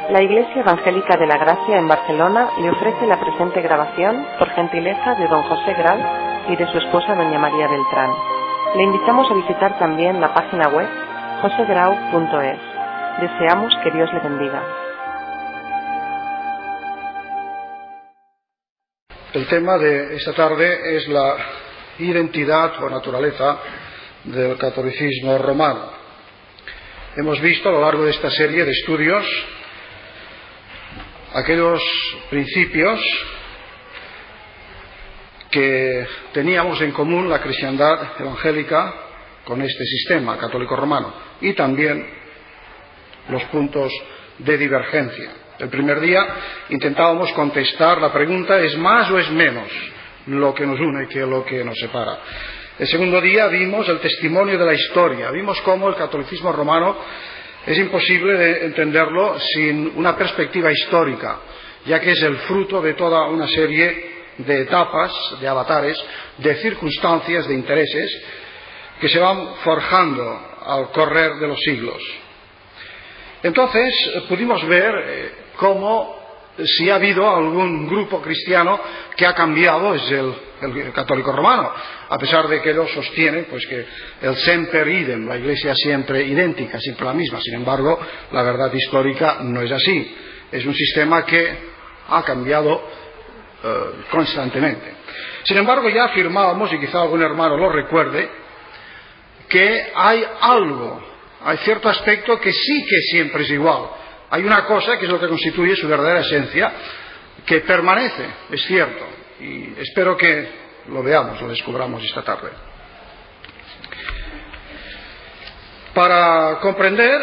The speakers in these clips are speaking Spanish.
La Iglesia Evangélica de la Gracia en Barcelona le ofrece la presente grabación por gentileza de don José Grau y de su esposa doña María Beltrán. Le invitamos a visitar también la página web josegrau.es. Deseamos que Dios le bendiga. El tema de esta tarde es la identidad o naturaleza del catolicismo romano. Hemos visto a lo largo de esta serie de estudios aquellos principios que teníamos en común la cristiandad evangélica con este sistema católico romano y también los puntos de divergencia. El primer día intentábamos contestar la pregunta: ¿es más o es menos lo que nos une que lo que nos separa? El segundo día vimos el testimonio de la historia, vimos cómo el catolicismo romano es imposible de entenderlo sin una perspectiva histórica, ya que es el fruto de toda una serie de etapas, de avatares, de circunstancias, de intereses que se van forjando al correr de los siglos. Entonces pudimos ver cómo, si ha habido algún grupo cristiano que ha cambiado, es el católico romano, a pesar de que ellos sostienen pues que el semper idem, la Iglesia siempre idéntica, siempre la misma. Sin embargo, la verdad histórica no es así. Es un sistema que ha cambiado constantemente. Sin embargo, ya afirmábamos, y quizá algún hermano lo recuerde, que hay cierto aspecto que sí que siempre es igual. Hay una cosa que es lo que constituye su verdadera esencia, que permanece, es cierto, y espero que lo veamos, lo descubramos esta tarde. Para comprender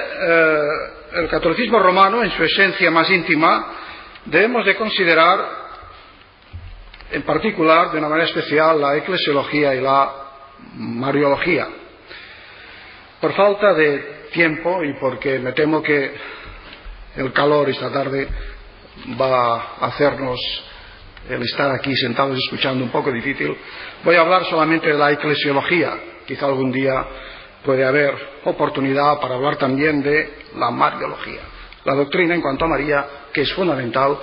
el catolicismo romano en su esencia más íntima, debemos de considerar en particular, de una manera especial, la eclesiología y la mariología. Por falta de tiempo y porque me temo que el calor esta tarde va a hacernos el estar aquí sentados escuchando un poco difícil, voy a hablar solamente de la eclesiología. Quizá algún día puede haber oportunidad para hablar también de la mariología, la doctrina en cuanto a María, que es fundamental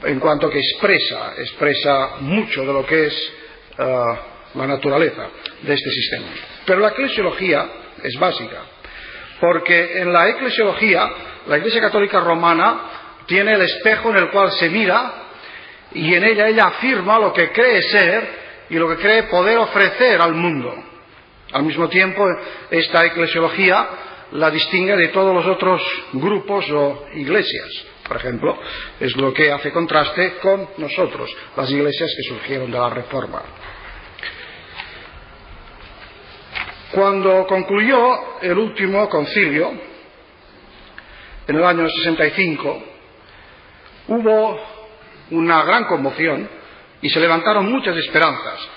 en cuanto que expresa mucho de lo que es la naturaleza de este sistema. Pero la eclesiología es básica, porque en la eclesiología la Iglesia Católica Romana tiene el espejo en el cual se mira y en ella afirma lo que cree ser y lo que cree poder ofrecer al mundo. Al mismo tiempo, esta eclesiología la distingue de todos los otros grupos o iglesias. Por ejemplo, es lo que hace contraste con nosotros, las iglesias que surgieron de la Reforma. Cuando concluyó el último concilio, en el año 65, hubo una gran conmoción y se levantaron muchas esperanzas,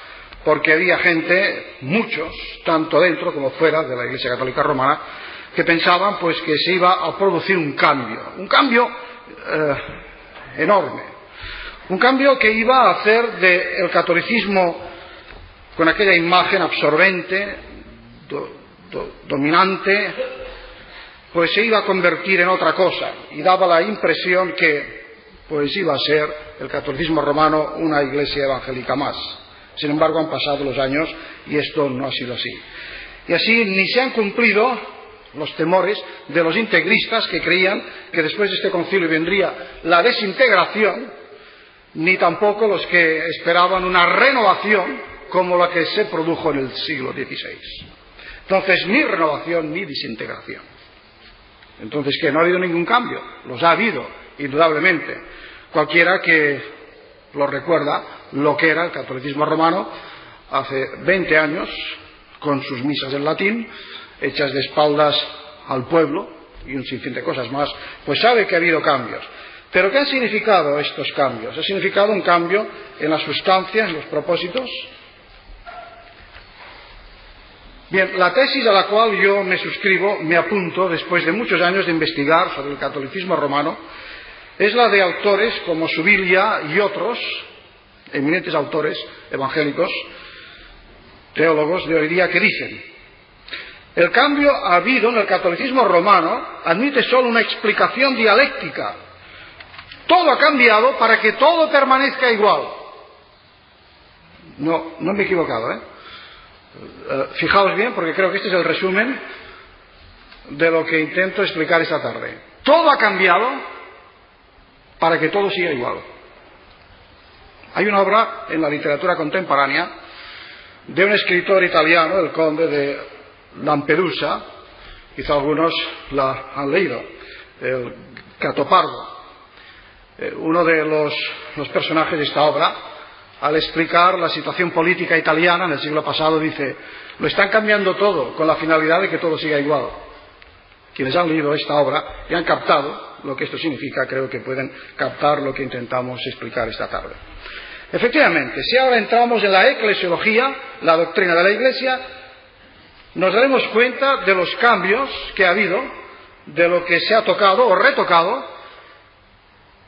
porque había gente, muchos, tanto dentro como fuera de la Iglesia Católica Romana, que pensaban pues que se iba a producir un cambio enorme, un cambio que iba a hacer del catolicismo, con aquella imagen absorbente, dominante, pues se iba a convertir en otra cosa, y daba la impresión que pues iba a ser el catolicismo romano una iglesia evangélica más. Sin embargo, han pasado los años y esto no ha sido así. Y así ni se han cumplido los temores de los integristas, que creían que después de este concilio vendría la desintegración, ni tampoco los que esperaban una renovación como la que se produjo en el siglo XVI. Entonces, ni renovación ni desintegración. Entonces, ¿qué? ¿No ha habido ningún cambio? Los ha habido, indudablemente. Cualquiera que lo recuerda lo que era el catolicismo romano hace 20 años, con sus misas en latín, hechas de espaldas al pueblo y un sinfín de cosas más, pues sabe que ha habido cambios. ¿Pero qué han significado estos cambios? ¿Ha significado un cambio en la sustancia, en los propósitos? Bien, la tesis a la cual yo me suscribo, me apunto, después de muchos años de investigar sobre el catolicismo romano, es la de autores como Subilia y otros eminentes autores evangélicos, teólogos de hoy día, que dicen: El cambio habido en el catolicismo romano admite solo una explicación dialéctica. Todo ha cambiado para que todo permanezca igual. No me he equivocado, ¿eh? Fijaos bien, porque creo que este es el resumen de lo que intento explicar esta tarde. Todo ha cambiado para que todo siga igual. Hay una obra en la literatura contemporánea de un escritor italiano, el conde de Lampedusa, quizá algunos la han leído, el Gattopardo. Uno de los personajes de esta obra, al explicar la situación política italiana en el siglo pasado, dice: lo están cambiando todo con la finalidad de que todo siga igual. Quienes han leído esta obra y han captado lo que esto significa, creo que pueden captar lo que intentamos explicar esta tarde. Efectivamente, si ahora entramos en la eclesiología, la doctrina de la Iglesia, nos daremos cuenta de los cambios que ha habido, de lo que se ha tocado o retocado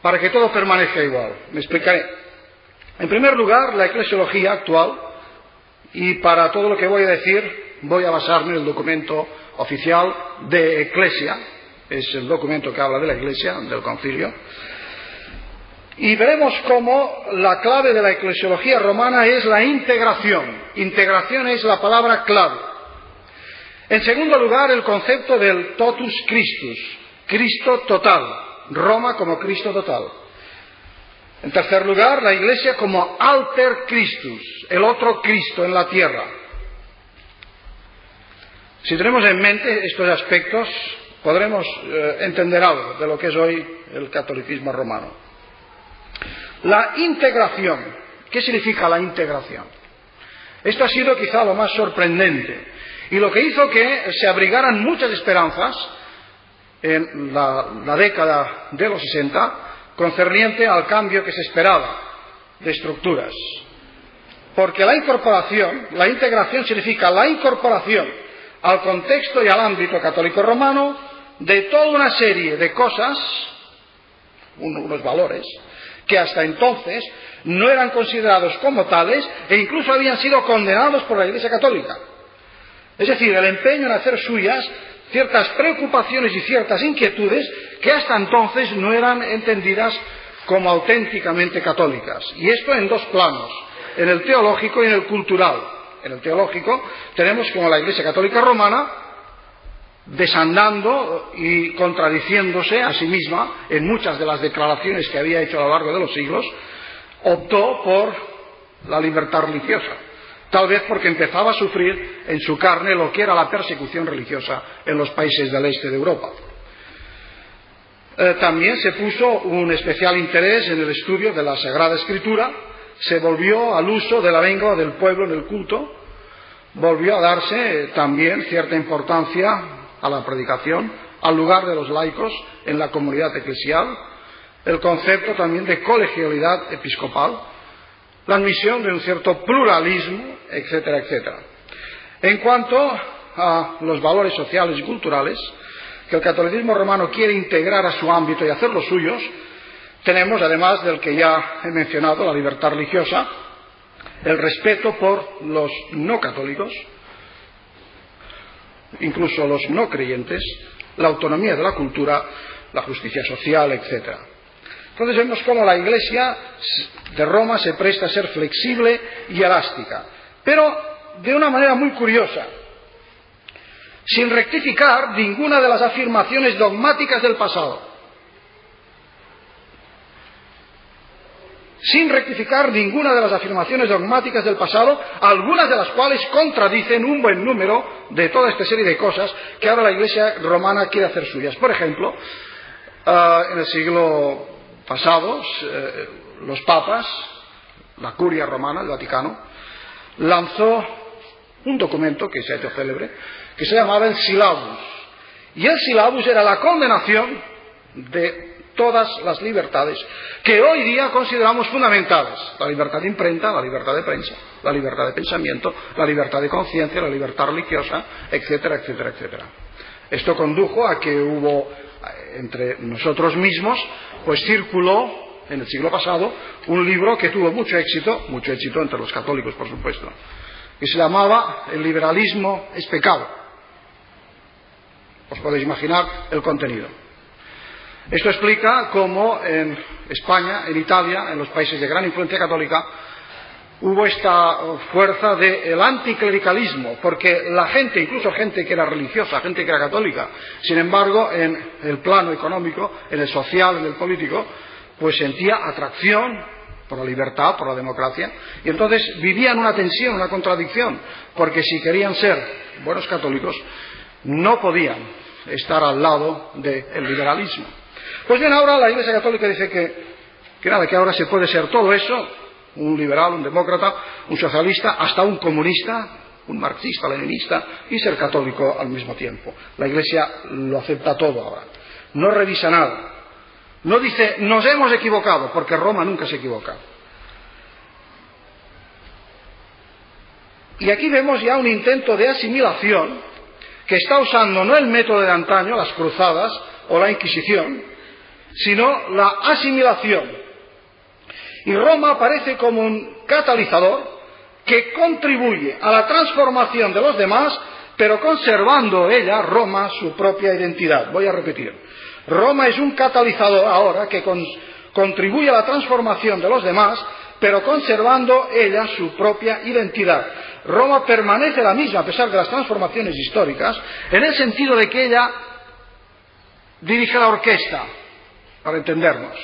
para que todo permanezca igual. Me explicaré. En primer lugar, la eclesiología actual, y para todo lo que voy a decir voy a basarme en el documento oficial de Eclesia, es el documento que habla de la Iglesia, del concilio, y veremos cómo la clave de la eclesiología romana es la integración. Integración es la palabra clave. En segundo lugar, el concepto del totus Christus, Cristo total, Roma como Cristo total. En tercer lugar, la Iglesia como alter Christus, el otro Cristo en la tierra. Si tenemos en mente estos aspectos, podremos entender algo de lo que es hoy el catolicismo romano. La integración. ¿Qué significa la integración? Esto ha sido quizá lo más sorprendente y lo que hizo que se abrigaran muchas esperanzas en la década de los 60 concerniente al cambio que se esperaba de estructuras. Porque la integración significa la incorporación al contexto y al ámbito católico romano de toda una serie de cosas, unos valores, que hasta entonces no eran considerados como tales e incluso habían sido condenados por la Iglesia Católica. Es decir, el empeño en hacer suyas ciertas preocupaciones y ciertas inquietudes que hasta entonces no eran entendidas como auténticamente católicas. Y esto en dos planos, en el teológico y en el cultural. En el teológico tenemos como la Iglesia Católica Romana, desandando y contradiciéndose a sí misma en muchas de las declaraciones que había hecho a lo largo de los siglos, optó por la libertad religiosa, tal vez porque empezaba a sufrir en su carne lo que era la persecución religiosa en los países del este de Europa. También se puso un especial interés en el estudio de la Sagrada Escritura, se volvió al uso de la lengua del pueblo en el culto, volvió a darse también cierta importancia a la predicación, al lugar de los laicos en la comunidad eclesial, el concepto también de colegialidad episcopal, la admisión de un cierto pluralismo, etcétera, etcétera. En cuanto a los valores sociales y culturales que el catolicismo romano quiere integrar a su ámbito y hacerlos suyos, tenemos, además del que ya he mencionado, la libertad religiosa, el respeto por los no católicos, incluso los no creyentes, la autonomía de la cultura, la justicia social, etc. Entonces vemos cómo la Iglesia de Roma se presta a ser flexible y elástica, pero de una manera muy curiosa, sin rectificar ninguna de las afirmaciones dogmáticas del pasado. Sin rectificar ninguna de las afirmaciones dogmáticas del pasado, algunas de las cuales contradicen un buen número de toda esta serie de cosas que ahora la Iglesia romana quiere hacer suyas. Por ejemplo, en el siglo pasado, los papas, la curia romana, el Vaticano, lanzó un documento que se ha hecho célebre, que se llamaba el Syllabus. Y el Syllabus era la condenación de todas las libertades que hoy día consideramos fundamentales: la libertad de imprenta, la libertad de prensa, la libertad de pensamiento, la libertad de conciencia, la libertad religiosa, etcétera, etcétera, etcétera. Esto condujo a que hubo entre nosotros mismos, pues circuló en el siglo pasado un libro que tuvo mucho éxito entre los católicos, por supuesto, que se llamaba El liberalismo es pecado. Os podéis imaginar el contenido. Esto explica cómo en España, en Italia, en los países de gran influencia católica, hubo esta fuerza del anticlericalismo, porque la gente, incluso gente que era religiosa, gente que era católica, sin embargo, en el plano económico, en el social, en el político, pues sentía atracción por la libertad, por la democracia, y entonces vivían una tensión, una contradicción, porque si querían ser buenos católicos, no podían estar al lado del liberalismo. Pues bien, ahora la Iglesia Católica dice que ahora se puede ser todo eso, un liberal, un demócrata, un socialista, hasta un comunista, un marxista, leninista, y ser católico al mismo tiempo. La Iglesia lo acepta todo ahora, no revisa nada, no dice nos hemos equivocado, porque Roma nunca se equivoca. Y aquí vemos ya un intento de asimilación que está usando no el método de antaño, las cruzadas o la Inquisición, sino la asimilación. Y Roma aparece como un catalizador que contribuye a la transformación de los demás, pero conservando ella, Roma, su propia identidad. Voy a repetir. Roma es un catalizador ahora que contribuye a la transformación de los demás, pero conservando ella su propia identidad. Roma permanece la misma a pesar de las transformaciones históricas, en el sentido de que ella dirige la orquesta, para entendernos.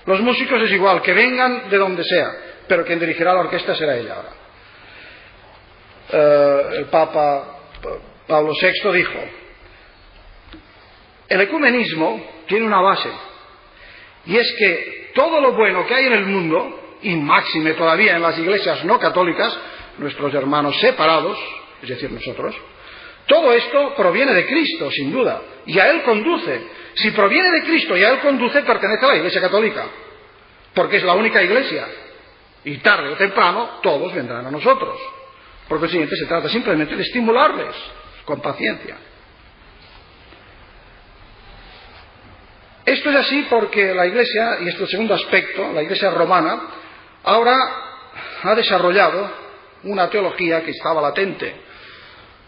Los músicos es igual, que vengan de donde sea, pero quien dirigirá la orquesta será ella ahora. El Papa Pablo VI dijo: el ecumenismo tiene una base, y es que todo lo bueno que hay en el mundo, y máxime todavía en las iglesias no católicas, nuestros hermanos separados, es decir, nosotros, todo esto proviene de Cristo, sin duda, y a Él conduce. Si proviene de Cristo y a Él conduce, pertenece a la Iglesia Católica, porque es la única Iglesia, y tarde o temprano todos vendrán a nosotros. Por consiguiente, se trata simplemente de estimularles con paciencia. Esto es así porque la Iglesia, y este es el segundo aspecto, la Iglesia romana, ahora ha desarrollado una teología que estaba latente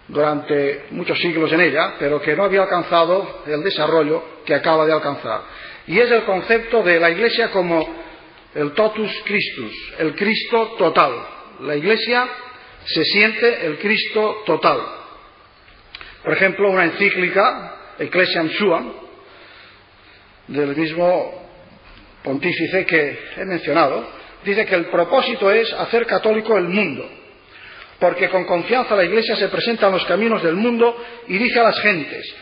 durante muchos siglos en ella, pero que no había alcanzado el desarrollo que acaba de alcanzar. Y es el concepto de la Iglesia como el totus Christus, el Cristo total. La Iglesia se siente el Cristo total. Por ejemplo, una encíclica, Ecclesiam Suam, del mismo pontífice que he mencionado, dice que el propósito es hacer católico el mundo, porque con confianza la Iglesia se presenta en los caminos del mundo y dice a las gentes: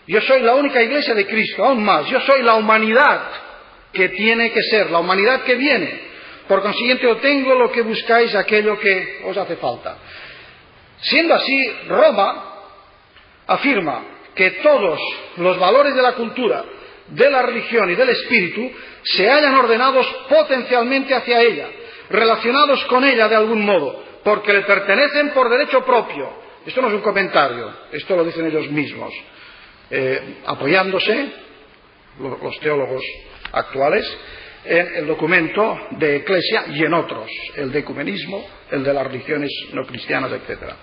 yo soy la única Iglesia de Cristo, aún más, yo soy la humanidad que tiene que ser, la humanidad que viene. Por consiguiente, yo tengo lo que buscáis, aquello que os hace falta. Siendo así, Roma afirma que todos los valores de la cultura, de la religión y del espíritu se hallan ordenados potencialmente hacia ella, relacionados con ella de algún modo, porque le pertenecen por derecho propio. Esto no es un comentario, esto lo dicen ellos mismos, apoyándose, los teólogos actuales, en el documento de Eclesia y en otros, el de ecumenismo, el de las religiones no cristianas, etc.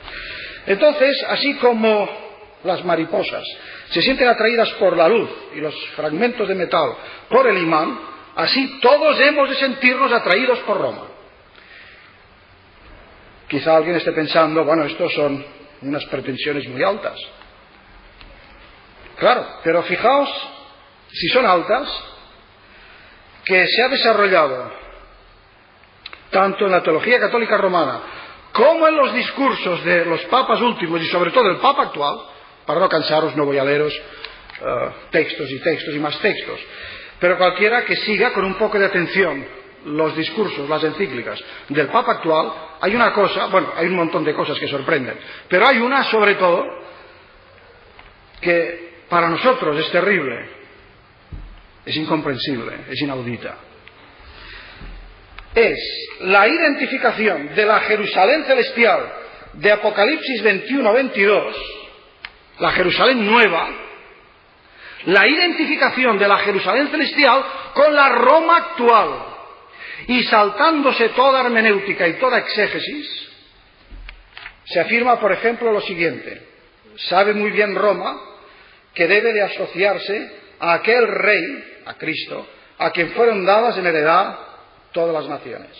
Entonces, así como las mariposas se sienten atraídas por la luz y los fragmentos de metal por el imán, así todos hemos de sentirnos atraídos por Roma. Quizá alguien esté pensando, bueno, estos son unas pretensiones muy altas. Claro, pero fijaos, si son altas, que se ha desarrollado tanto en la teología católica romana como en los discursos de los papas últimos y sobre todo el papa actual. Para no cansaros, no voy a leeros textos y textos y más textos, pero cualquiera que siga con un poco de atención los discursos, las encíclicas del papa actual, hay una cosa, bueno, hay un montón de cosas que sorprenden, pero hay una sobre todo que para nosotros es terrible, es incomprensible, es inaudita. Es la identificación de la Jerusalén celestial de Apocalipsis 21-22, la Jerusalén nueva, la identificación de la Jerusalén celestial con la Roma actual, y saltándose toda hermenéutica y toda exégesis, se afirma, por ejemplo, lo siguiente: sabe muy bien Roma que debe de asociarse a aquel rey, a Cristo, a quien fueron dadas en heredad todas las naciones.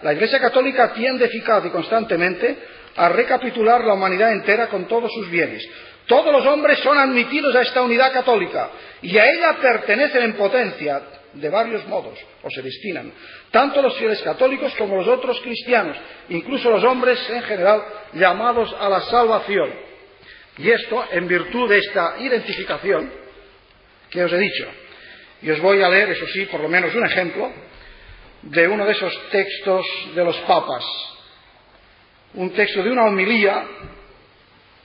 La Iglesia Católica tiende eficaz y constantemente a recapitular la humanidad entera con todos sus bienes. Todos los hombres son admitidos a esta unidad católica y a ella pertenecen en potencia de varios modos, o se destinan, tanto los fieles católicos como los otros cristianos, incluso los hombres en general llamados a la salvación. Y esto en virtud de esta identificación que os he dicho. Y os voy a leer, eso sí, por lo menos un ejemplo de uno de esos textos de los papas. Un texto de una homilía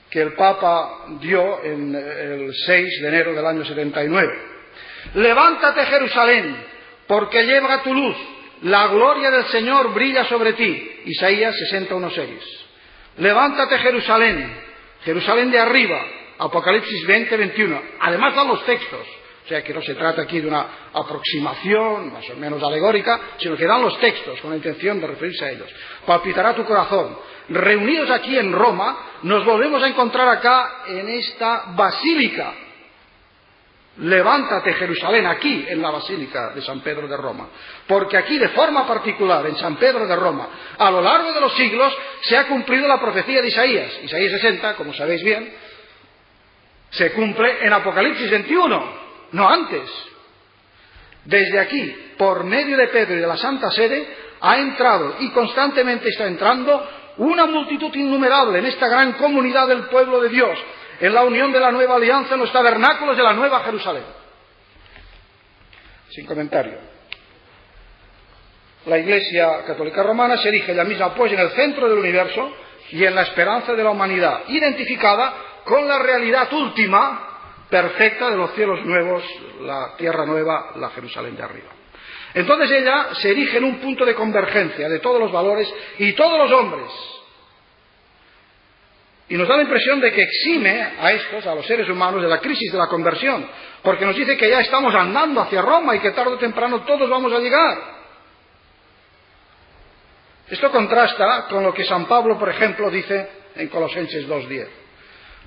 que el Papa dio en el 6 de enero del año 79. Levántate, Jerusalén, porque llega tu luz, la gloria del Señor brilla sobre ti. Isaías 61:6. Levántate, Jerusalén, Jerusalén de arriba, Apocalipsis 20:21. Además dan los textos, o sea que no se trata aquí de una aproximación más o menos alegórica, sino que dan los textos con la intención de referirse a ellos. Palpitará tu corazón. Reunidos aquí en Roma, nos volvemos a encontrar acá en esta basílica. Levántate, Jerusalén, aquí en la basílica de San Pedro de Roma, porque aquí de forma particular en San Pedro de Roma, a lo largo de los siglos se ha cumplido la profecía de Isaías. Isaías 60, como sabéis bien, se cumple en Apocalipsis 21, no antes. Desde aquí, por medio de Pedro y de la Santa Sede, ha entrado y constantemente está entrando una multitud innumerable en esta gran comunidad del pueblo de Dios, en la unión de la nueva alianza, en los tabernáculos de la nueva Jerusalén. Sin comentario. La Iglesia Católica Romana se erige ella misma pues en el centro del universo y en la esperanza de la humanidad, identificada con la realidad última, perfecta de los cielos nuevos, la tierra nueva, la Jerusalén de arriba. Entonces ella se erige en un punto de convergencia de todos los valores y todos los hombres. Y nos da la impresión de que exime a estos, a los seres humanos, de la crisis de la conversión, porque nos dice que ya estamos andando hacia Roma y que tarde o temprano todos vamos a llegar. Esto contrasta con lo que San Pablo, por ejemplo, dice en Colosenses 2:10.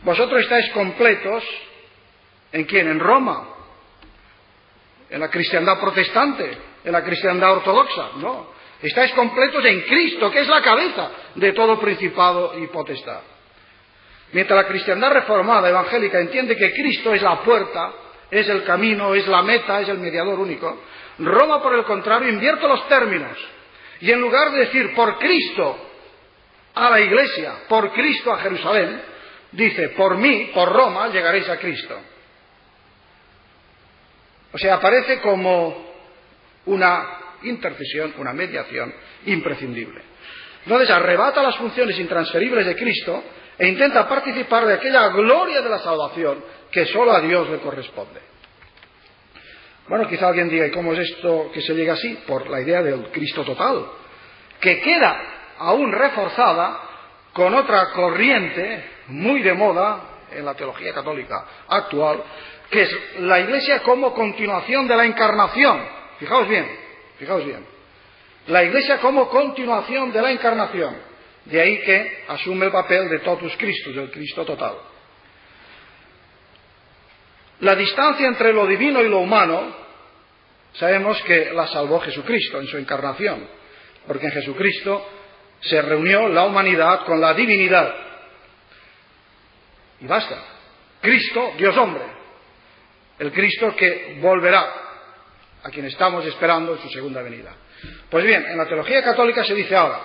Vosotros estáis completos, ¿en quién? En Roma, en la cristiandad protestante, en la cristiandad ortodoxa, no. Estáis completos en Cristo, que es la cabeza de todo principado y potestad. Mientras la cristiandad reformada, evangélica, entiende que Cristo es la puerta, es el camino, es la meta, es el mediador único, Roma, por el contrario, invierte los términos. Y en lugar de decir por Cristo a la Iglesia, por Cristo a Jerusalén, dice por mí, por Roma, llegaréis a Cristo. O sea, aparece como una intercesión, una mediación imprescindible. Entonces arrebata las funciones intransferibles de Cristo e intenta participar de aquella gloria de la salvación que solo a Dios le corresponde. Bueno, quizá alguien diga, ¿y cómo es esto que se llega así? Por la idea del Cristo total, que queda aún reforzada con otra corriente muy de moda en la teología católica actual, que es la Iglesia como continuación de la encarnación. Fijaos bien, fijaos bien. La Iglesia como continuación de la encarnación. De ahí que asume el papel de totus Christus, del Cristo total. La distancia entre lo divino y lo humano, sabemos que la salvó Jesucristo en su encarnación, porque en Jesucristo se reunió la humanidad con la divinidad. Y basta. Cristo, Dios hombre. El Cristo que volverá, a quien estamos esperando en su segunda venida. Pues bien, en la teología católica se dice ahora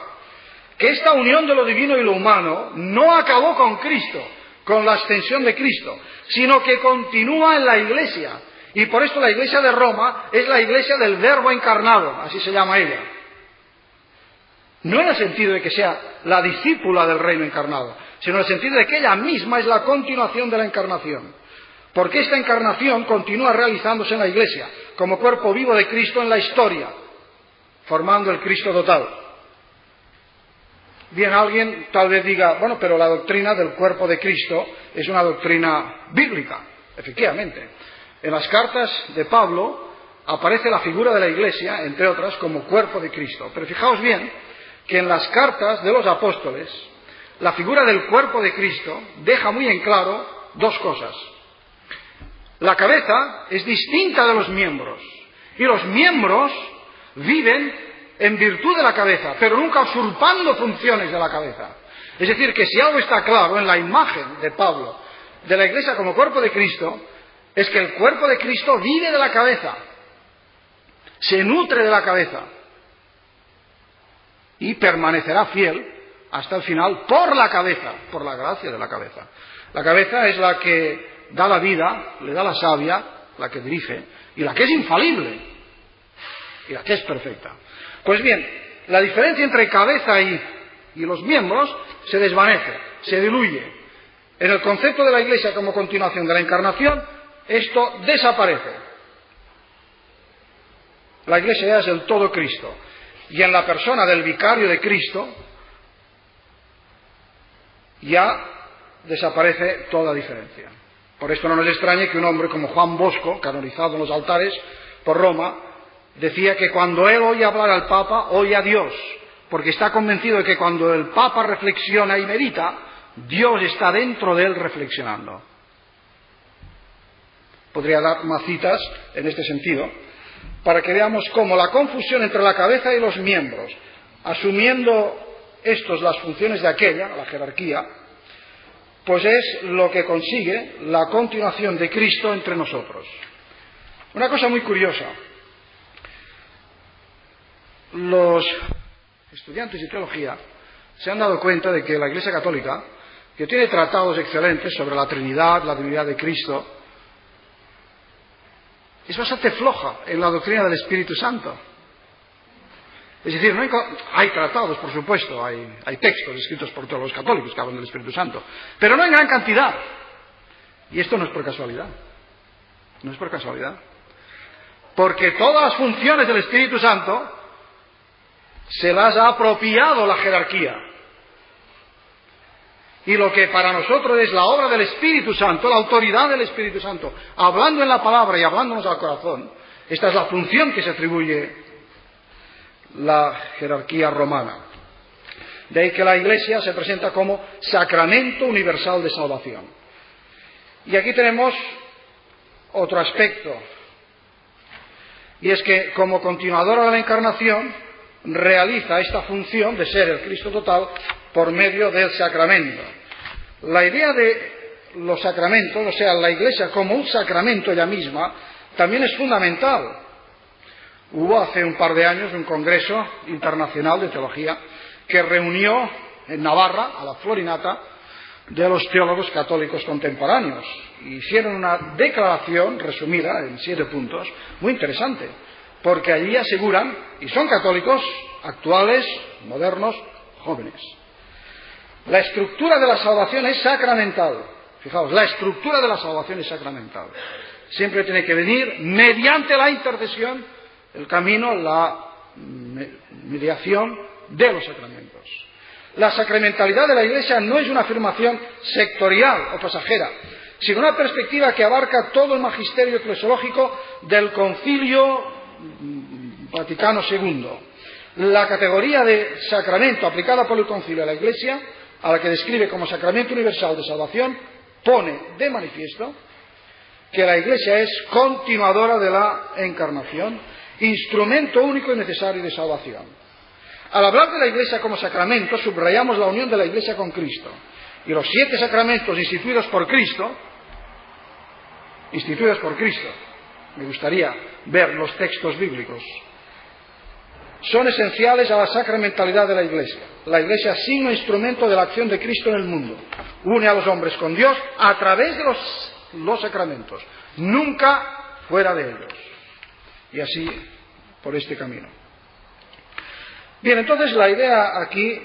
que esta unión de lo divino y lo humano no acabó con Cristo, con la ascensión de Cristo, sino que continúa en la Iglesia. Y por esto la Iglesia de Roma es la Iglesia del Verbo encarnado, así se llama ella. No en el sentido de que sea la discípula del reino encarnado, sino en el sentido de que ella misma es la continuación de la encarnación. Porque esta encarnación continúa realizándose en la Iglesia, como cuerpo vivo de Cristo en la historia, formando el Cristo total. Bien, alguien tal vez diga, bueno, pero la doctrina del cuerpo de Cristo es una doctrina bíblica. Efectivamente, en las cartas de Pablo aparece la figura de la Iglesia, entre otras, como cuerpo de Cristo. Pero fijaos bien que en las cartas de los apóstoles, la figura del cuerpo de Cristo deja muy en claro dos cosas. La cabeza es distinta de los miembros, y los miembros viven en virtud de la cabeza, pero nunca usurpando funciones de la cabeza. Es decir, que si algo está claro en la imagen de Pablo de la Iglesia como cuerpo de Cristo, es que el cuerpo de Cristo vive de la cabeza, se nutre de la cabeza y permanecerá fiel hasta el final por la cabeza, por la gracia de la cabeza. La cabeza es la que da la vida, le da la savia, la que dirige, y la que es infalible, y la que es perfecta. Pues bien, la diferencia entre cabeza y los miembros se desvanece, se diluye. En el concepto de la Iglesia como continuación de la encarnación, esto desaparece. La Iglesia ya es el todo Cristo, y en la persona del vicario de Cristo ya desaparece toda diferencia. Por esto no nos extrañe que un hombre como Juan Bosco, canonizado en los altares por Roma, decía que cuando él oye hablar al Papa, oye a Dios, porque está convencido de que cuando el Papa reflexiona y medita, Dios está dentro de él reflexionando. Podría dar más citas en este sentido, para que veamos cómo la confusión entre la cabeza y los miembros, asumiendo estos las funciones de aquella, la jerarquía, pues es lo que consigue la continuación de Cristo entre nosotros. Una cosa muy curiosa. Los estudiantes de teología se han dado cuenta de que la Iglesia Católica, que tiene tratados excelentes sobre la Trinidad, la divinidad de Cristo, es bastante floja en la doctrina del Espíritu Santo. Es decir, hay tratados, por supuesto, hay textos escritos por todos los católicos que hablan del Espíritu Santo, pero no en gran cantidad. Y esto no es por casualidad. No es por casualidad. Porque todas las funciones del Espíritu Santo se las ha apropiado la jerarquía. Y lo que para nosotros es la obra del Espíritu Santo, la autoridad del Espíritu Santo, hablando en la palabra y hablándonos al corazón, esta es la función que se atribuye la jerarquía romana. De ahí que la Iglesia se presenta como sacramento universal de salvación. Y aquí tenemos otro aspecto, y es que como continuadora de la encarnación realiza esta función de ser el Cristo total por medio del sacramento. La idea de los sacramentos, o sea, la Iglesia como un sacramento ella misma, también es fundamental. Hubo hace un par de años un congreso internacional de teología que reunió en Navarra, a la Florinata, de los teólogos católicos contemporáneos. Hicieron una declaración resumida en 7 puntos, muy interesante, porque allí aseguran, y son católicos actuales, modernos, jóvenes, la estructura de la salvación es sacramental. Fijaos, la estructura de la salvación es sacramental. Siempre tiene que venir mediante la intercesión, el camino, la mediación de los sacramentos. La sacramentalidad de la Iglesia no es una afirmación sectorial o pasajera, sino una perspectiva que abarca todo el magisterio eclesiológico del Concilio Vaticano II. La categoría de sacramento aplicada por el Concilio a la Iglesia, a la que describe como sacramento universal de salvación, pone de manifiesto que la Iglesia es continuadora de la encarnación, instrumento único y necesario de salvación. Al hablar de la Iglesia como sacramento, subrayamos la unión de la Iglesia con Cristo. Y los 7 sacramentos instituidos por Cristo, me gustaría ver los textos bíblicos, son esenciales a la sacramentalidad de la Iglesia. La Iglesia es signo e instrumento de la acción de Cristo en el mundo. Une a los hombres con Dios a través de los sacramentos, nunca fuera de ellos. Y así, por este camino. Bien, entonces la idea aquí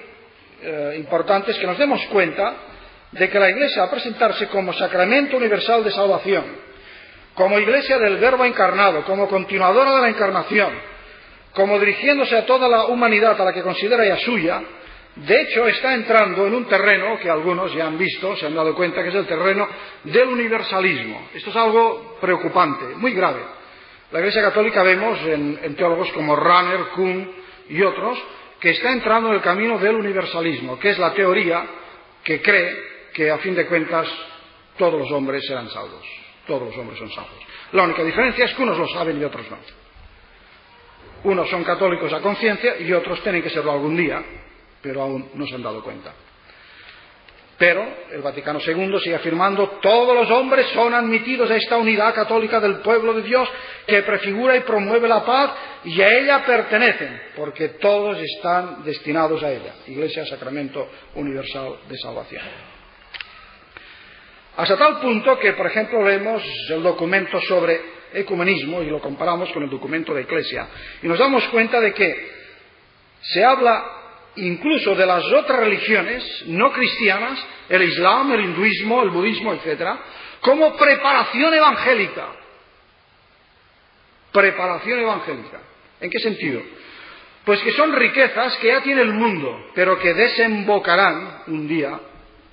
importante es que nos demos cuenta de que la Iglesia, al presentarse como sacramento universal de salvación, como Iglesia del Verbo encarnado, como continuadora de la encarnación, como dirigiéndose a toda la humanidad a la que considera ya suya, de hecho está entrando en un terreno que algunos ya han visto, se han dado cuenta que es el terreno del universalismo. Esto es algo preocupante, muy grave. La Iglesia Católica vemos en teólogos como Rahner, Kuhn y otros, que está entrando en el camino del universalismo, que es la teoría que cree que a fin de cuentas todos los hombres serán salvos. Todos los hombres son salvos. La única diferencia es que unos lo saben y otros no. Unos son católicos a conciencia y otros tienen que serlo algún día, pero aún no se han dado cuenta. Pero el Vaticano II sigue afirmando: todos los hombres son admitidos a esta unidad católica del pueblo de Dios que prefigura y promueve la paz, y a ella pertenecen, porque todos están destinados a ella. Iglesia, sacramento universal de salvación. Hasta tal punto que, por ejemplo, leemos el documento sobre ecumenismo y lo comparamos con el documento de Iglesia, y nos damos cuenta de que se habla incluso de las otras religiones no cristianas, el Islam, el hinduismo, el budismo, etc., como preparación evangélica. Preparación evangélica. ¿En qué sentido? Pues que son riquezas que ya tiene el mundo, pero que desembocarán un día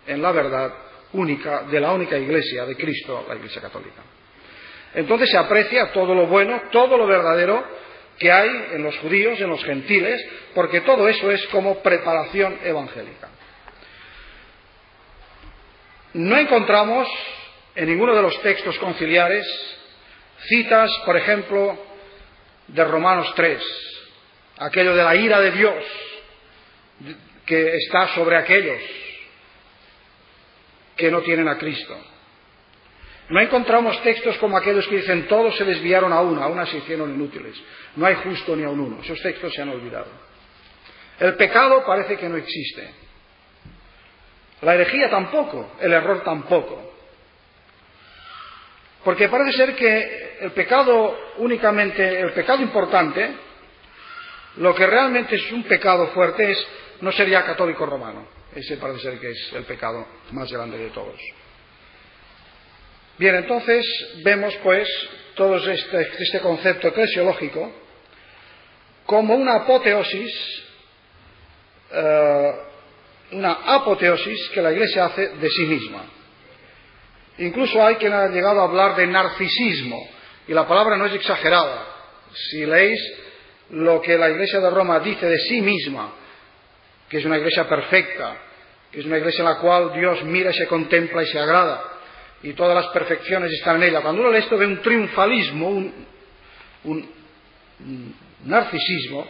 en la verdad única de la única Iglesia de Cristo, la Iglesia Católica. Entonces se aprecia todo lo bueno, todo lo verdadero que hay en los judíos, en los gentiles, porque todo eso es como preparación evangélica. No encontramos en ninguno de los textos conciliares citas, por ejemplo, de Romanos 3, aquello de la ira de Dios que está sobre aquellos que no tienen a Cristo. No encontramos textos como aquellos que dicen: todos se desviaron a una se hicieron inútiles, no hay justo ni a un uno. Esos textos se han olvidado. El pecado parece que no existe. La herejía tampoco, el error tampoco. Porque parece ser que el pecado únicamente, el pecado importante, lo que realmente es un pecado fuerte no sería católico romano. Ese parece ser que es el pecado más grande de todos. Bien, entonces vemos pues todo este concepto eclesiológico como una apoteosis que la Iglesia hace de sí misma. Incluso hay quien ha llegado a hablar de narcisismo, y la palabra no es exagerada. Si leéis lo que la Iglesia de Roma dice de sí misma, que es una Iglesia perfecta, que es una Iglesia en la cual Dios mira y se contempla y se agrada, y todas las perfecciones están en ella. Cuando uno lee esto ve un triunfalismo, un narcisismo,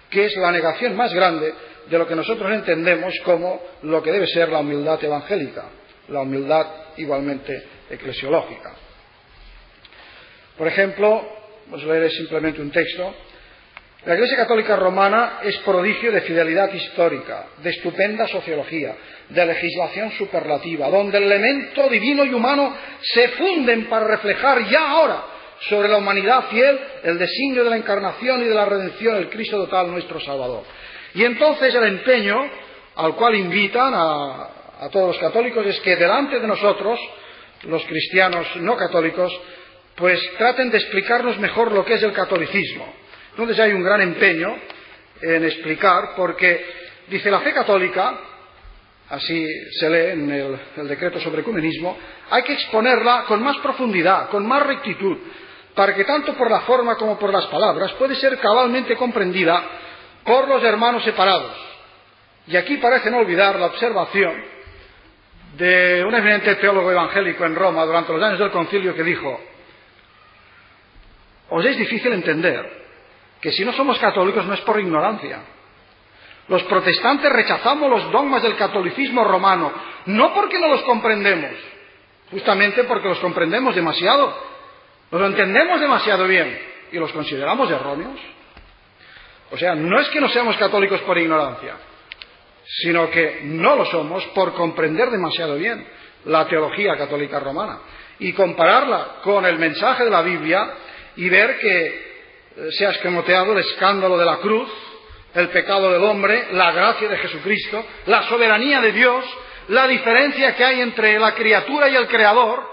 que es la negación más grande de lo que nosotros entendemos como lo que debe ser la humildad evangélica, la humildad igualmente eclesiológica. Por ejemplo, os leeré simplemente un texto. La Iglesia Católica Romana es prodigio de fidelidad histórica, de estupenda sociología, de legislación superlativa, donde el elemento divino y humano se funden para reflejar ya ahora sobre la humanidad fiel el designio de la encarnación y de la redención del Cristo total, nuestro Salvador. Y entonces el empeño al cual invitan a todos los católicos es que delante de nosotros, los cristianos no católicos, pues traten de explicarnos mejor lo que es el catolicismo. Entonces hay un gran empeño en explicar, porque dice la fe católica, así se lee en el decreto sobre ecumenismo, hay que exponerla con más profundidad, con más rectitud, para que tanto por la forma como por las palabras puede ser cabalmente comprendida por los hermanos separados. Y aquí parecen olvidar la observación de un eminente teólogo evangélico en Roma durante los años del concilio, que dijo: os es difícil entender que si no somos católicos no es por ignorancia. Los protestantes rechazamos los dogmas del catolicismo romano, no porque no los comprendemos, justamente porque los comprendemos demasiado, los entendemos demasiado bien y los consideramos erróneos. O sea, no es que no seamos católicos por ignorancia, sino que no lo somos por comprender demasiado bien la teología católica romana y compararla con el mensaje de la Biblia y ver que se ha escamoteado el escándalo de la cruz, el pecado del hombre, la gracia de Jesucristo, la soberanía de Dios, la diferencia que hay entre la criatura y el Creador,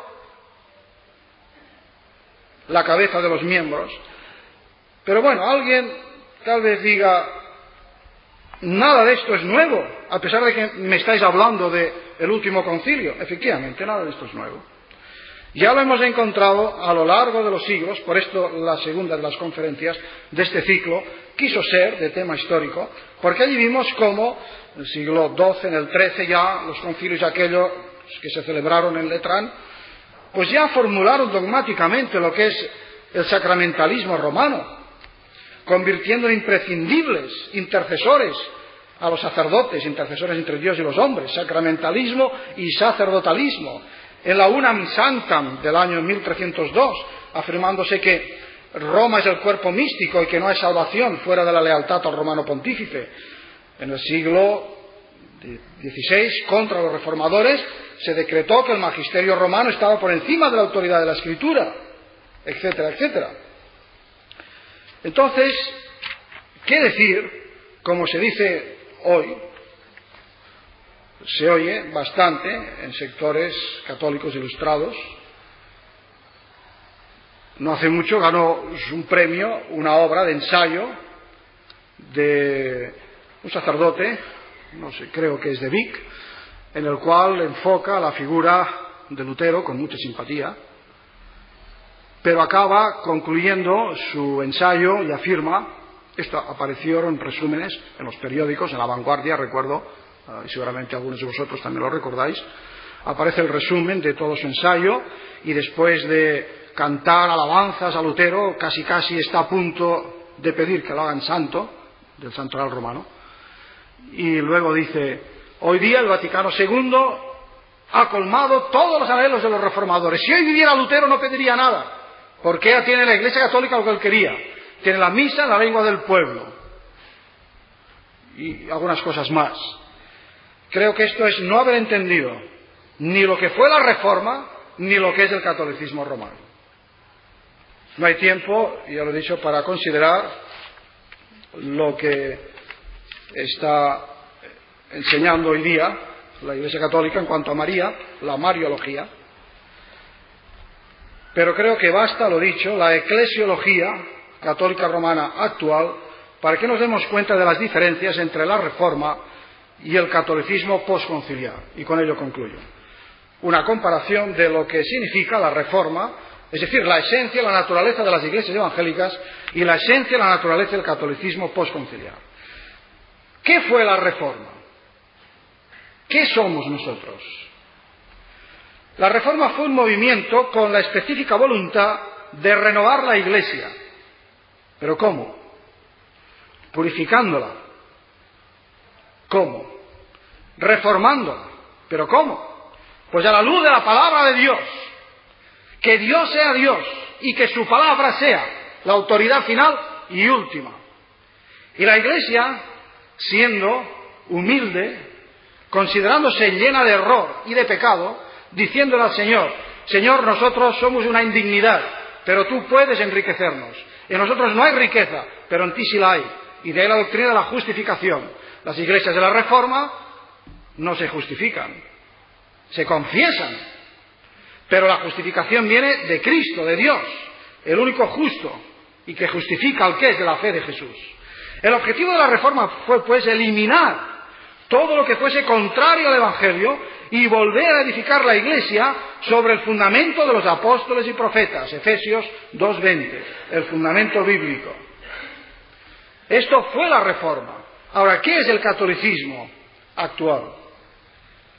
la cabeza de los miembros. Pero bueno, alguien tal vez diga: nada de esto es nuevo, a pesar de que me estáis hablando del último concilio. Efectivamente, nada de esto es nuevo. Ya lo hemos encontrado a lo largo de los siglos, por esto la segunda de las conferencias de este ciclo quiso ser de tema histórico, porque allí vimos cómo en el siglo XII, en el XIII ya, los concilios aquellos que se celebraron en Letrán, pues ya formularon dogmáticamente lo que es el sacramentalismo romano, convirtiendo en imprescindibles intercesores a los sacerdotes, intercesores entre Dios y los hombres, sacramentalismo y sacerdotalismo, en la Unam Sanctam del año 1302, afirmándose que Roma es el cuerpo místico y que no hay salvación fuera de la lealtad al romano pontífice. En el siglo XVI, contra los reformadores, se decretó que el magisterio romano estaba por encima de la autoridad de la Escritura, etcétera, etcétera. Entonces, ¿qué decir? Como se dice hoy, se oye bastante en sectores católicos ilustrados. No hace mucho ganó un premio, una obra de ensayo de un sacerdote, no sé, creo que es de Vic, en el cual enfoca la figura de Lutero con mucha simpatía, pero acaba concluyendo su ensayo y afirma, esto apareció en resúmenes en los periódicos, en La Vanguardia, recuerdo, y seguramente algunos de vosotros también lo recordáis, aparece el resumen de todo su ensayo, y después de cantar alabanzas a Lutero, casi está a punto de pedir que lo hagan santo, del santoral romano, y luego dice: hoy día el Vaticano II ha colmado todos los anhelos de los reformadores. Si hoy viviera Lutero no pediría nada, porque ya tiene la Iglesia Católica lo que él quería, tiene la misa en la lengua del pueblo, y algunas cosas más. Creo que esto es no haber entendido ni lo que fue la Reforma, ni lo que es el catolicismo romano. No hay tiempo, ya lo he dicho, para considerar lo que está enseñando hoy día la Iglesia Católica en cuanto a María, la mariología. Pero creo que basta, lo dicho, la eclesiología católica romana actual para que nos demos cuenta de las diferencias entre la Reforma y el catolicismo postconciliar. Y con ello concluyo. Una comparación de lo que significa la Reforma, es decir, la esencia, la naturaleza de las iglesias evangélicas y la esencia, la naturaleza del catolicismo postconciliar. ¿Qué fue la Reforma? ¿Qué somos nosotros? La Reforma fue un movimiento con la específica voluntad de renovar la Iglesia. ¿Pero cómo? Purificándola. ¿Cómo? Reformándola. ¿Pero cómo? Pues a la luz de la palabra de Dios. Que Dios sea Dios y que su palabra sea la autoridad final y última. Y la Iglesia, siendo humilde, considerándose llena de error y de pecado, diciéndole al Señor: Señor, nosotros somos una indignidad, pero tú puedes enriquecernos. En nosotros no hay riqueza, pero en ti sí la hay. Y de ahí la doctrina de la justificación. Las iglesias de la Reforma no se justifican, se confiesan. Pero la justificación viene de Cristo, de Dios, el único justo, y que justifica al que es de la fe de Jesús. El objetivo de la Reforma fue, pues, eliminar todo lo que fuese contrario al Evangelio y volver a edificar la Iglesia sobre el fundamento de los apóstoles y profetas, Efesios 2:20, el fundamento bíblico. Esto fue la Reforma. Ahora, ¿qué es el catolicismo actual?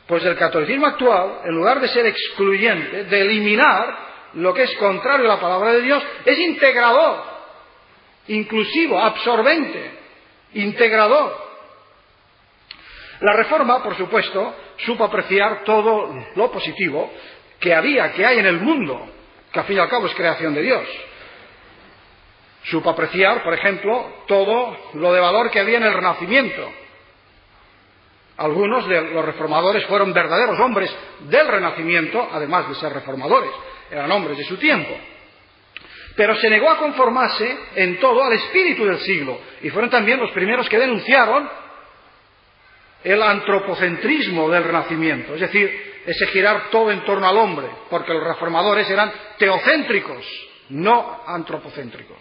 Pues el catolicismo actual, en lugar de ser excluyente, de eliminar lo que es contrario a la palabra de Dios, es integrador, inclusivo, absorbente, integrador. La Reforma, por supuesto, supo apreciar todo lo positivo que hay en el mundo, que al fin y al cabo es creación de Dios. Supo apreciar, por ejemplo, todo lo de valor que había en el Renacimiento. Algunos de los reformadores fueron verdaderos hombres del Renacimiento, además de ser reformadores, eran hombres de su tiempo. Pero se negó a conformarse en todo al espíritu del siglo, y fueron también los primeros que denunciaron el antropocentrismo del Renacimiento, es decir, ese girar todo en torno al hombre, porque los reformadores eran teocéntricos, no antropocéntricos.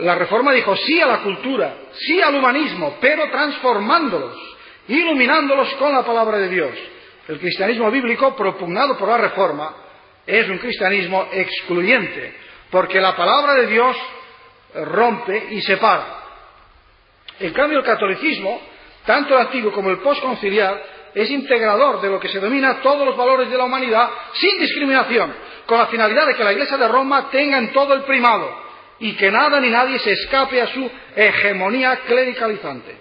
La Reforma dijo sí a la cultura, sí al humanismo, pero transformándolos, iluminándolos con la palabra de Dios. El cristianismo bíblico propugnado por la Reforma es un cristianismo excluyente, porque la palabra de Dios rompe y separa. En cambio, el catolicismo, tanto el antiguo como el postconciliar, es integrador de lo que se denomina todos los valores de la humanidad, sin discriminación, con la finalidad de que la Iglesia de Roma tenga en todo el primado y que nada ni nadie se escape a su hegemonía clericalizante.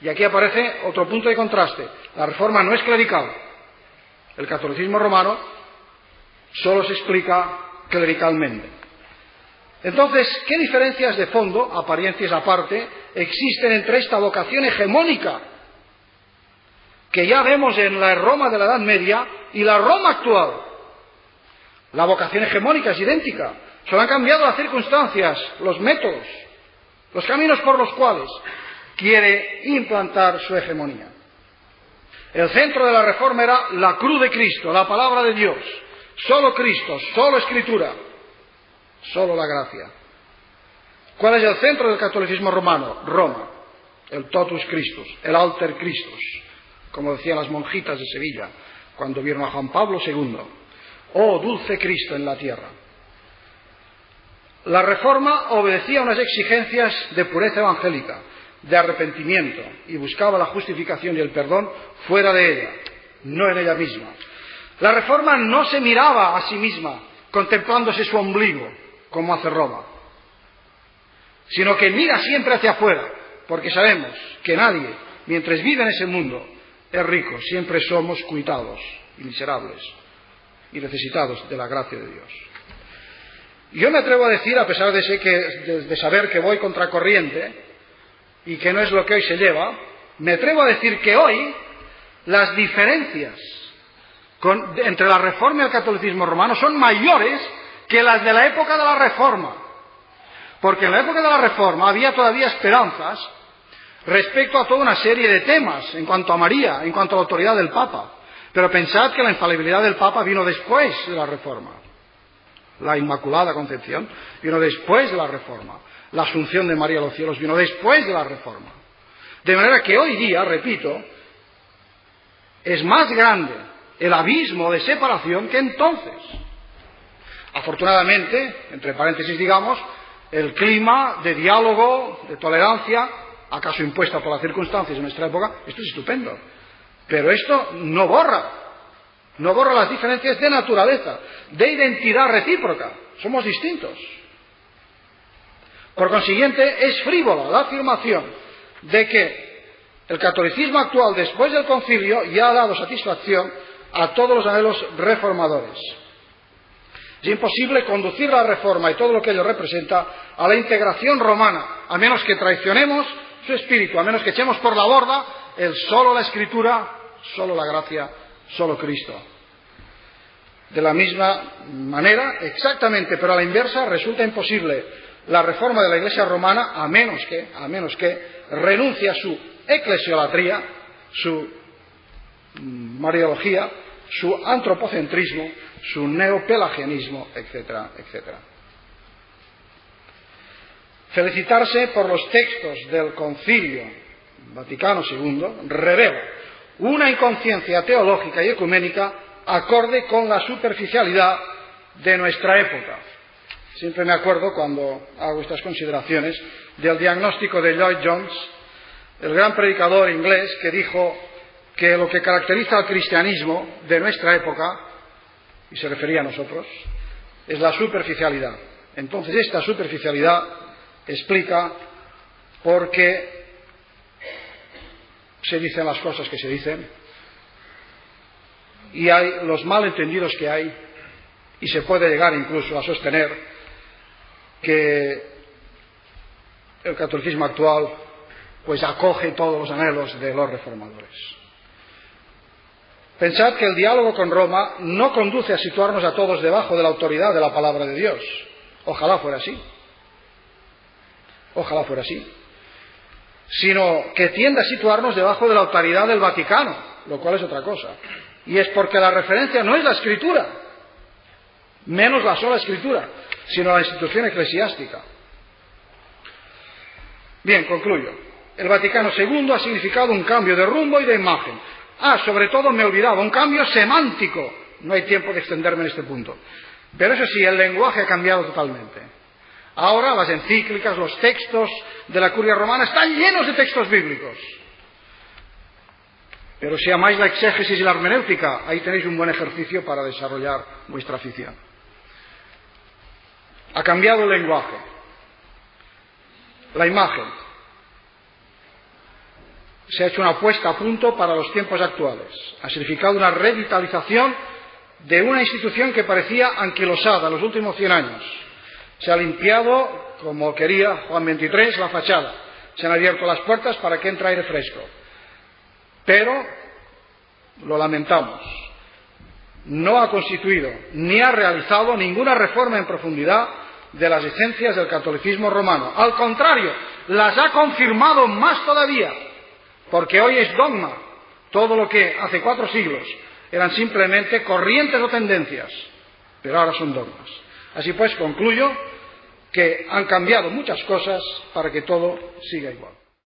Y aquí aparece otro punto de contraste. La Reforma no es clerical. El catolicismo romano solo se explica clericalmente. Entonces, ¿qué diferencias de fondo, apariencias aparte, existen entre esta vocación hegemónica que ya vemos en la Roma de la Edad Media y la Roma actual? La vocación hegemónica es idéntica, solo han cambiado las circunstancias, los métodos, los caminos por los cuales quiere implantar su hegemonía. El centro de la Reforma era la cruz de Cristo, la palabra de Dios, solo Cristo, solo Escritura, solo la gracia. ¿Cuál es el centro del catolicismo romano? Roma, el totus Christus, el alter Christus, como decían las monjitas de Sevilla cuando vieron a Juan Pablo II. Oh, dulce Cristo en la tierra. La Reforma obedecía a unas exigencias de pureza evangélica, de arrepentimiento, y buscaba la justificación y el perdón fuera de ella, no en ella misma. La Reforma no se miraba a sí misma contemplándose su ombligo, como hace Roma, sino que mira siempre hacia afuera, porque sabemos que nadie, mientras vive en ese mundo, es rico. Siempre somos cuitados y miserables y necesitados de la gracia de Dios. Yo me atrevo a decir, a pesar de saber que voy contracorriente y que no es lo que hoy se lleva, me atrevo a decir que hoy las diferencias entre la Reforma y el catolicismo romano son mayores que las de la época de la Reforma. Porque en la época de la Reforma había todavía esperanzas respecto a toda una serie de temas en cuanto a María, en cuanto a la autoridad del Papa. Pero pensad que la infalibilidad del Papa vino después de la Reforma. La Inmaculada Concepción vino después de la Reforma. La Asunción de María a los cielos vino después de la Reforma. De manera que hoy día, repito, es más grande el abismo de separación que entonces. Afortunadamente, entre paréntesis digamos, el clima de diálogo, de tolerancia, acaso impuesta por las circunstancias de nuestra época, esto es estupendo. Pero esto no borra las diferencias de naturaleza, de identidad recíproca. Somos distintos. Por consiguiente, es frívola la afirmación de que el catolicismo actual, después del concilio, ya ha dado satisfacción a todos los anhelos reformadores. Es imposible conducir la Reforma y todo lo que ello representa a la integración romana, a menos que traicionemos su espíritu, a menos que echemos por la borda el solo la Escritura, solo la gracia, solo Cristo. De la misma manera, exactamente, pero a la inversa, resulta imposible la reforma de la Iglesia romana a menos que renuncie a su eclesiolatría, su mariología, su antropocentrismo, su neopelagianismo, etcétera, etcétera. Felicitarse por los textos del Concilio Vaticano II revela una inconsciencia teológica y ecuménica acorde con la superficialidad de nuestra época. Siempre me acuerdo, cuando hago estas consideraciones, del diagnóstico de Lloyd Jones, el gran predicador inglés, que dijo que lo que caracteriza al cristianismo de nuestra época, y se refería a nosotros, es la superficialidad. Entonces, esta superficialidad explica por qué se dicen las cosas que se dicen, y hay los malentendidos que hay, y se puede llegar incluso a sostener que el catolicismo actual pues acoge todos los anhelos de los reformadores. Pensad que el diálogo con Roma no conduce a situarnos a todos debajo de la autoridad de la palabra de Dios. Ojalá fuera así. Ojalá fuera así. Sino que tiende a situarnos debajo de la autoridad del Vaticano, lo cual es otra cosa. Y es porque la referencia no es la Escritura, menos la sola Escritura, sino la institución eclesiástica. Bien, concluyo. El Vaticano II ha significado un cambio de rumbo y de imagen. Sobre todo me olvidaba, un cambio semántico. No hay tiempo de extenderme en este punto. Pero eso sí, el lenguaje ha cambiado totalmente. Ahora las encíclicas, los textos de la Curia Romana están llenos de textos bíblicos. Pero si amáis la exégesis y la hermenéutica, ahí tenéis un buen ejercicio para desarrollar vuestra afición. Ha cambiado el lenguaje, la imagen. Se ha hecho una puesta a punto para los tiempos actuales. Ha significado una revitalización de una institución que parecía anquilosada los últimos 100 años. Se ha limpiado, como quería Juan XXIII, la fachada. Se han abierto las puertas para que entre aire fresco. Pero, lo lamentamos, no ha constituido ni ha realizado ninguna reforma en profundidad de las esencias del catolicismo romano. Al contrario, las ha confirmado más todavía, porque hoy es dogma todo lo que hace 4 siglos eran simplemente corrientes o tendencias, pero ahora son dogmas. Así pues, concluyo que han cambiado muchas cosas para que todo siga igual.